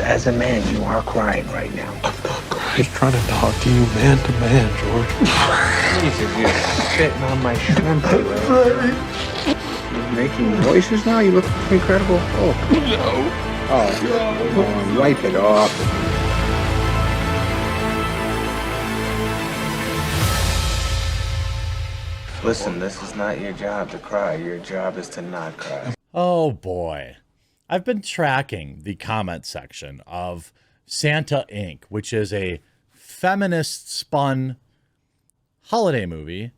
As a man, you are crying right now. I'm not crying. Just trying to talk to you man to man, George. Jesus, you're spitting on my shrimp. You're making noises now? You look incredible. Oh. No. Oh, come on, wipe it off. Listen, this is not your job to cry. Your job is to not cry. Oh boy. I've been tracking the comment section of Santa Inc., which is a feminist spun holiday movie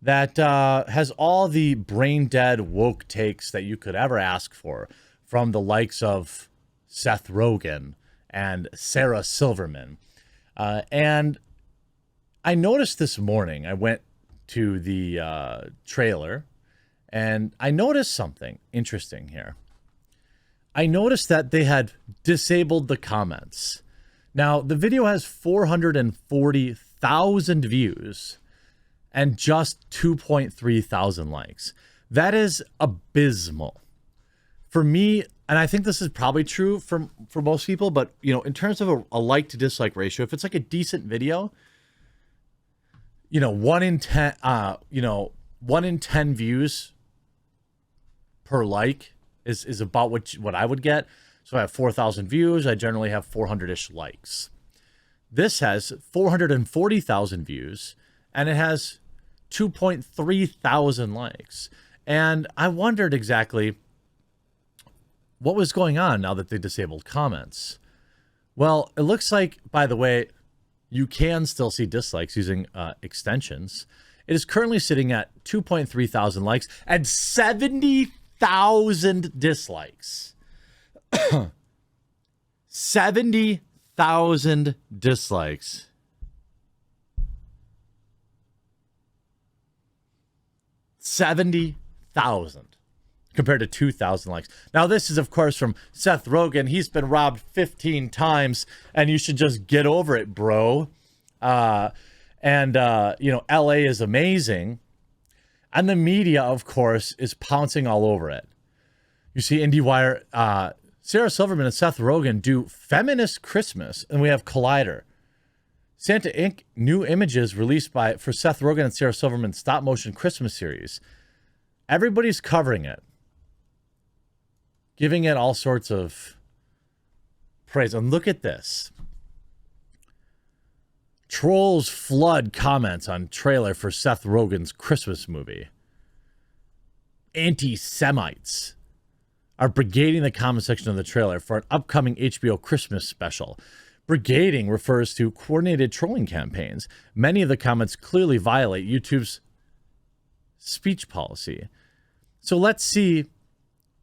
that has all the brain dead woke takes that you could ever ask for from the likes of Seth Rogen and Sarah Silverman. And I noticed this morning, I went to the trailer and I noticed something interesting here. I noticed that they had disabled the comments. Now, the video has 440,000 views and just 2.3 thousand likes. That is abysmal. For me, and I think this is probably true for most people, but you know, in terms of a like to dislike ratio, if it's like a decent video, you know, 1 in 10 views per like is about what I would get. So I have 4,000 views. I generally have 400-ish likes. This has 440,000 views and it has 2.3 thousand likes. And I wondered exactly what was going on now that they disabled comments. Well, it looks like, by the way, you can still see dislikes using extensions. It is currently sitting at 2.3 thousand likes and 70,000 dislikes. 70,000 dislikes. $70,000 compared to 2,000 likes. Now, this is, of course, from Seth Rogen. He's been robbed 15 times, and you should just get over it, bro. You know, LA is amazing. And the media, of course, is pouncing all over it. You see IndieWire, Sarah Silverman and Seth Rogen do Feminist Christmas, and we have Collider. Santa Inc. new images released for Seth Rogen and Sarah Silverman's stop-motion Christmas series. Everybody's covering it, giving it all sorts of praise. And look at this. Trolls flood comments on trailer for Seth Rogen's Christmas movie. Anti-Semites are brigading the comment section of the trailer for an upcoming HBO Christmas special. Brigading refers to coordinated trolling campaigns. Many of the comments clearly violate YouTube's speech policy. So let's see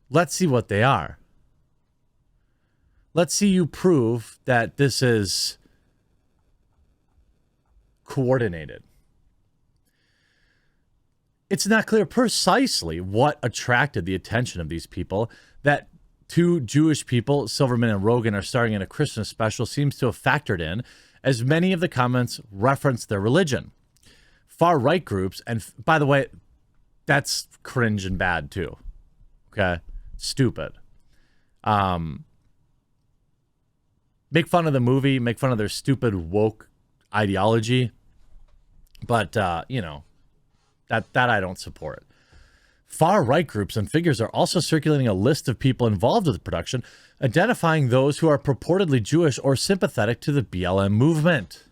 what they are. Let's see you prove that this is coordinated. It's not clear precisely what attracted the attention of these people. That two Jewish people, Silverman and Rogen, are starring in a Christmas special seems to have factored in, as many of the comments reference their religion. Far-right groups, and by the way, that's cringe and bad too. Okay? Stupid. Make fun of the movie, make fun of their stupid woke ideology, but, you know, that I don't support. Far-right groups and figures are also circulating a list of people involved with the production, identifying those who are purportedly Jewish or sympathetic to the BLM movement.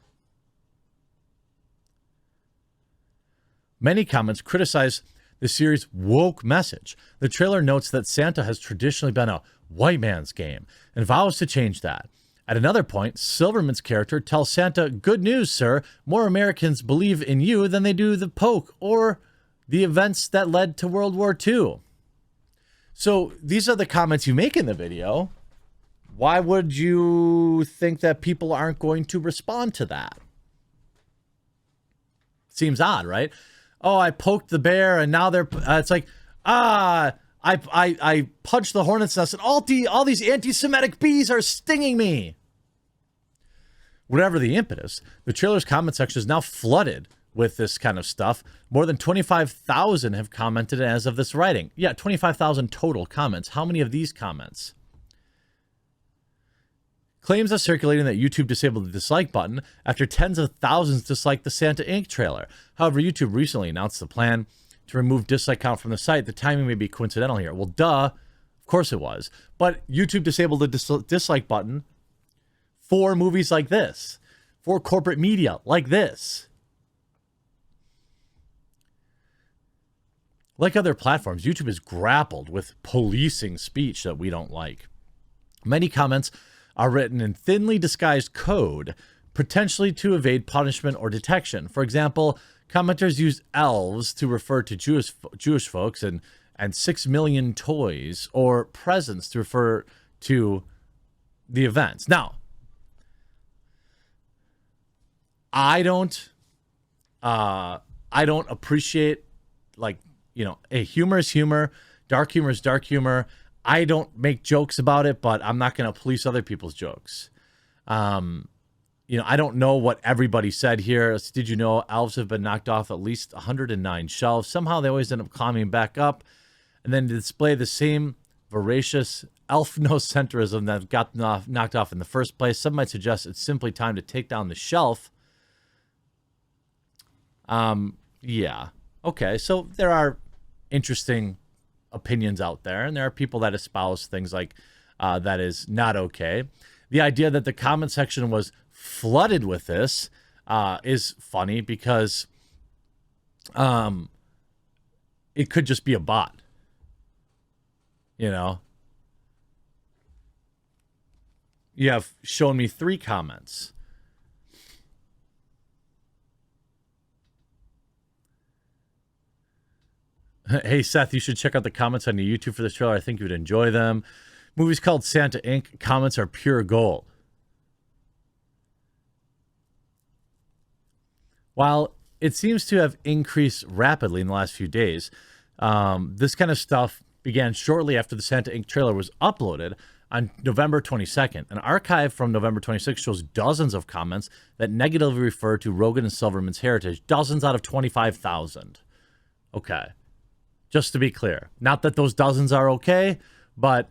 Many comments criticize the series' woke message. The trailer notes that Santa has traditionally been a white man's game and vows to change that. At another point, Silverman's character tells Santa, "Good news, sir. More Americans believe in you than they do the Pope or the events that led to World War II." So these are the comments you make in the video. Why would you think that people aren't going to respond to that? Seems odd, right? Oh, I poked the bear and now they're, it's like, I punched the hornet's nest and all these anti-Semitic bees are stinging me. Whatever the impetus, the trailer's comment section is now flooded with this kind of stuff. More than 25,000 have commented as of this writing. Yeah, 25,000 total comments. How many of these comments Claims are circulating that YouTube disabled the dislike button after tens of thousands disliked the Santa Inc. trailer. However, YouTube recently announced the plan to remove dislike count from the site. The timing may be coincidental here. Well, duh. Of course it was. But YouTube disabled the dislike button for movies like this, for corporate media like this. Like other platforms, YouTube has grappled with policing speech that we don't like. Many comments are written in thinly disguised code, potentially to evade punishment or detection. For example, commenters use elves to refer to Jewish folks and 6 million toys, or presents to refer to the events. Now, I don't appreciate, like, humor is humor, dark humor is dark humor. I don't make jokes about it, but I'm not going to police other people's jokes. I don't know what everybody said here. Did you know elves have been knocked off at least 109 shelves? Somehow they always end up climbing back up, and then to display the same voracious elf-nocentrism that got knocked off in the first place. Some might suggest it's simply time to take down the shelf. Yeah. Okay, so there are interesting opinions out there, and there are people that espouse things like that is not okay. The idea that the comment section was flooded with this is funny because it could just be a bot. You have shown me 3 comments. Hey, Seth, you should check out the comments on your YouTube for this trailer. I think you'd enjoy them. Movie's called Santa Inc. Comments are pure gold. While it seems to have increased rapidly in the last few days, this kind of stuff began shortly after the Santa Inc. trailer was uploaded on November 22nd. An archive from November 26th shows dozens of comments that negatively refer to Rogen and Silverman's heritage. Dozens out of 25,000. Okay. Just to be clear, not that those dozens are okay, but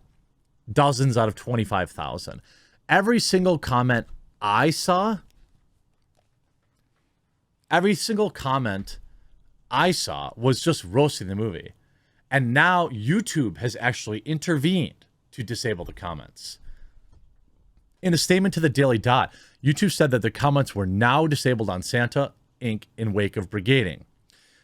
dozens out of 25,000. Every single comment I saw, was just roasting the movie. And now YouTube has actually intervened to disable the comments. In a statement to the Daily Dot, YouTube said that the comments were now disabled on Santa Inc. in wake of brigading.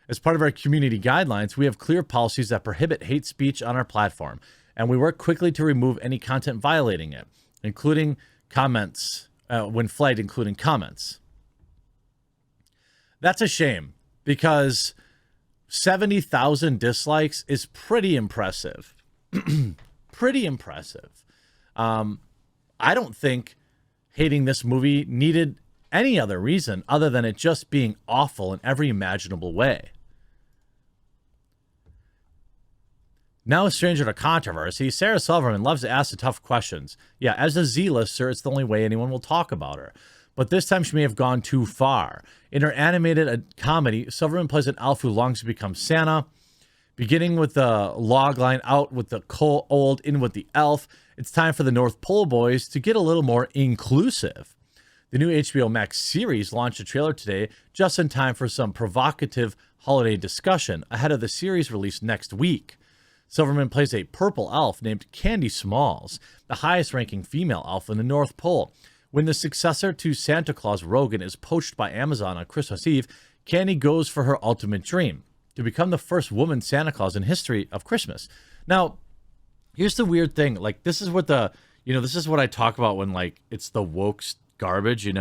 As part of our community guidelines, we have clear policies that prohibit hate speech on our platform, and we work quickly to remove any content violating it, including comments, when flagged, including comments. That's a shame, because 70,000 dislikes is pretty impressive. Pretty impressive. I don't think hating this movie needed any other reason other than it just being awful in every imaginable way. Now a stranger to controversy, Sarah Silverman loves to ask the tough questions. Yeah, as a Z-lister, it's the only way anyone will talk about her. But this time she may have gone too far. In her animated comedy, Silverman plays an elf who longs to become Santa. Beginning with the log line, out with the cold, in with the elf, it's time for the North Pole Boys to get a little more inclusive. The new HBO Max series launched a trailer today just in time for some provocative holiday discussion ahead of the series release next week. Silverman plays a purple elf named Candy Smalls, the highest-ranking female elf in the North Pole. When the successor to Santa Claus, Rogen, is poached by Amazon on Christmas Eve, Candy goes for her ultimate dream, to become the first woman Santa Claus in history of Christmas. Now, here's the weird thing. Like, this is what this is what I talk about when, like, it's the woke garbage, She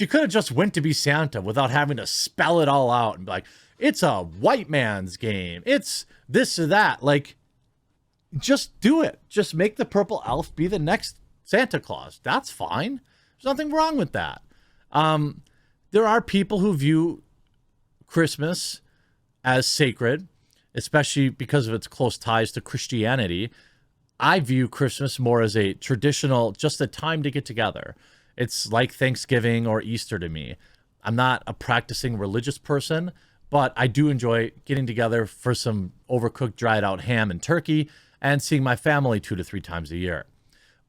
could have just went to be Santa without having to spell it all out and be like, it's a white man's game. It's this or that. Like, just do it. Just make the purple elf be the next Santa Claus. That's fine. There's nothing wrong with that. There are people who view Christmas as sacred, especially because of its close ties to Christianity. I view Christmas more as a traditional, just a time to get together. It's like Thanksgiving or Easter to me. I'm not a practicing religious person, but I do enjoy getting together for some overcooked, dried out ham and turkey and seeing my family 2 to 3 times a year.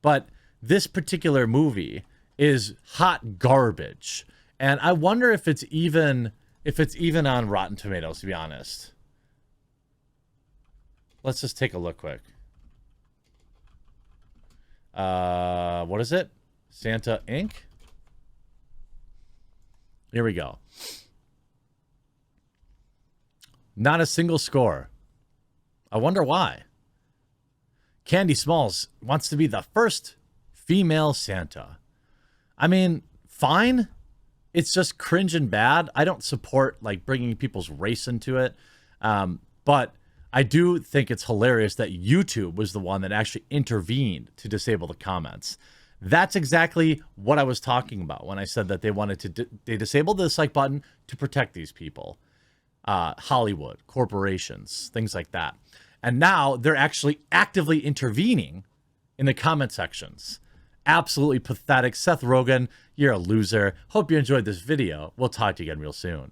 But this particular movie is hot garbage. And I wonder if it's even on Rotten Tomatoes, to be honest. Let's just take a look quick. What is it? Santa Inc. Here we go. Not a single score. I wonder why. Candy Smalls wants to be the first female Santa. I mean, fine. It's just cringe and bad. I don't support like bringing people's race into it. But I do think it's hilarious that YouTube was the one that actually intervened to disable the comments. That's exactly what I was talking about when I said that they wanted to, they disabled the dislike button to protect these people. Hollywood, corporations, things like that. And now they're actually actively intervening in the comment sections. Absolutely pathetic. Seth Rogen, you're a loser. Hope you enjoyed this video. We'll talk to you again real soon.